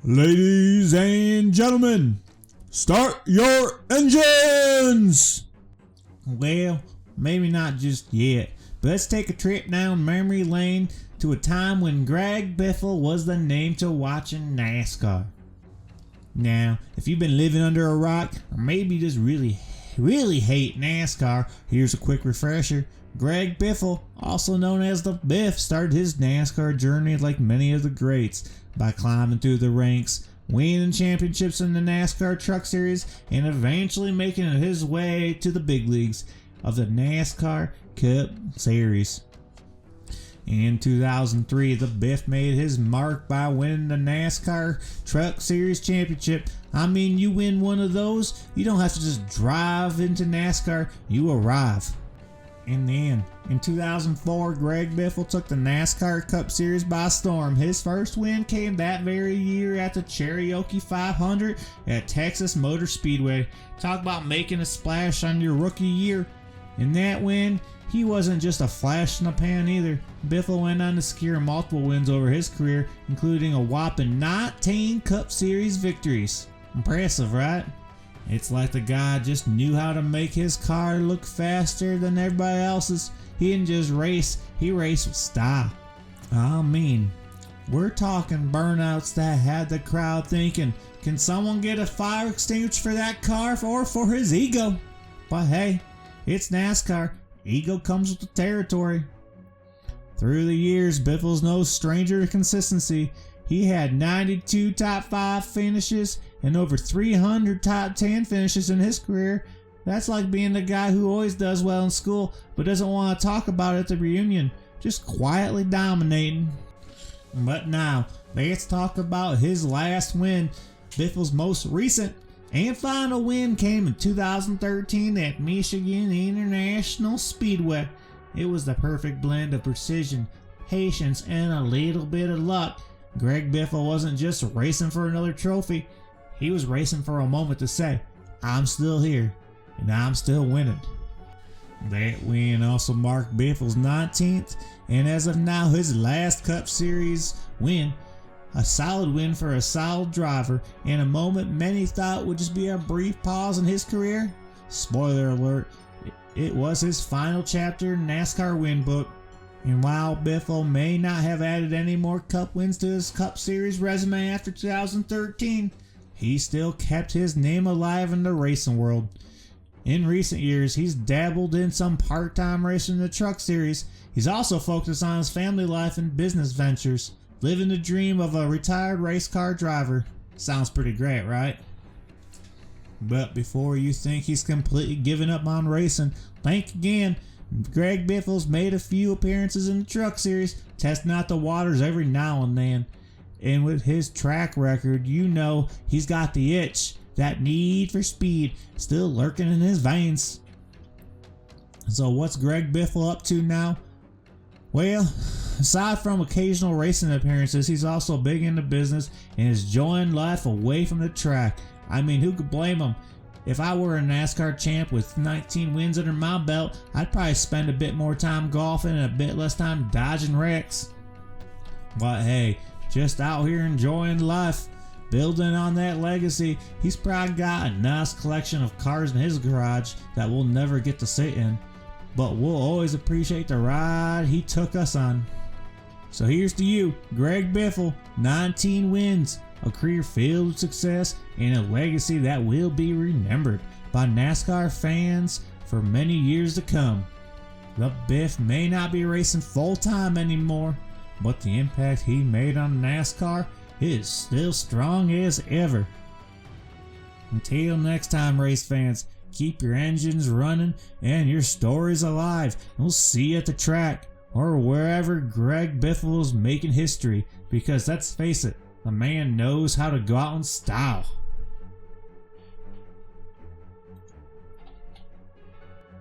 Ladies and gentlemen, start your engines! Well, maybe not just yet, but let's take a trip down memory lane to a time when Greg Biffle was the name to watch in NASCAR. Now, if you've been living under a rock, or maybe just really hate NASCAR, here's a quick refresher. Greg Biffle, also known as the Biff, started his NASCAR journey like many of the greats by climbing through the ranks, winning championships in the NASCAR Truck Series, and eventually making his way to the big leagues of the NASCAR Cup Series. In 2003, the Biff made his mark by winning the NASCAR Truck Series Championship. I mean, you win one of those, you don't have to just drive into NASCAR, you arrive. And then, in 2004, Greg Biffle took the NASCAR Cup Series by storm. His first win came that very year at the Cherokee 500 at Texas Motor Speedway. Talk about making a splash on your rookie year. In that win, he wasn't just a flash in the pan either. Biffle went on to secure multiple wins over his career, including a whopping 19 Cup Series victories. Impressive, right? It's like the guy just knew how to make his car look faster than everybody else's. He didn't just race, he raced with style. I mean, we're talking burnouts that had the crowd thinking, can someone get a fire extinguisher for that car or for his ego? But hey, it's NASCAR. Ego comes with the territory. Through the years, Biffle's no stranger to consistency. He had 92 top 5 finishes and over 300 top 10 finishes in his career. That's like being the guy who always does well in school but doesn't want to talk about it at the reunion, just quietly dominating. But now, let's talk about his last win. Biffle's most recent and final win came in 2013 at Michigan International Speedway. It was the perfect blend of precision, patience, and a little bit of luck. Greg Biffle wasn't just racing for another trophy, he was racing for a moment to say, I'm still here, and I'm still winning. That win also marked Biffle's 19th, and as of now his last Cup Series win. A solid win for a solid driver, in a moment many thought would just be a brief pause in his career. Spoiler alert, it was his final chapter in NASCAR win book. And while Biffle may not have added any more Cup wins to his Cup Series resume after 2013, he still kept his name alive in the racing world. In recent years, he's dabbled in some part-time racing in the Truck Series. He's also focused on his family life and business ventures, living the dream of a retired race car driver. Sounds pretty great, right? But before you think he's completely given up on racing, think again. Greg Biffle's made a few appearances in the Truck Series, testing out the waters every now and then. And with his track record, you know he's got the itch, that need for speed, still lurking in his veins. So what's Greg Biffle up to now? Well, aside from occasional racing appearances, he's also big into business and is enjoying life away from the track. I mean, who could blame him? If I were a NASCAR champ with 19 wins under my belt, I'd probably spend a bit more time golfing and a bit less time dodging wrecks. But hey, just out here enjoying life, building on that legacy. He's probably got a nice collection of cars in his garage that we'll never get to sit in, but we'll always appreciate the ride he took us on. So here's to you, Greg Biffle, 19 wins. A career filled with success and a legacy that will be remembered by NASCAR fans for many years to come. The Biff may not be racing full time anymore, but the impact he made on NASCAR is still strong as ever. Until next time, race fans, keep your engines running and your stories alive. We'll see you at the track or wherever Greg Biffle is making history, because let's face it, the man knows how to go out in style.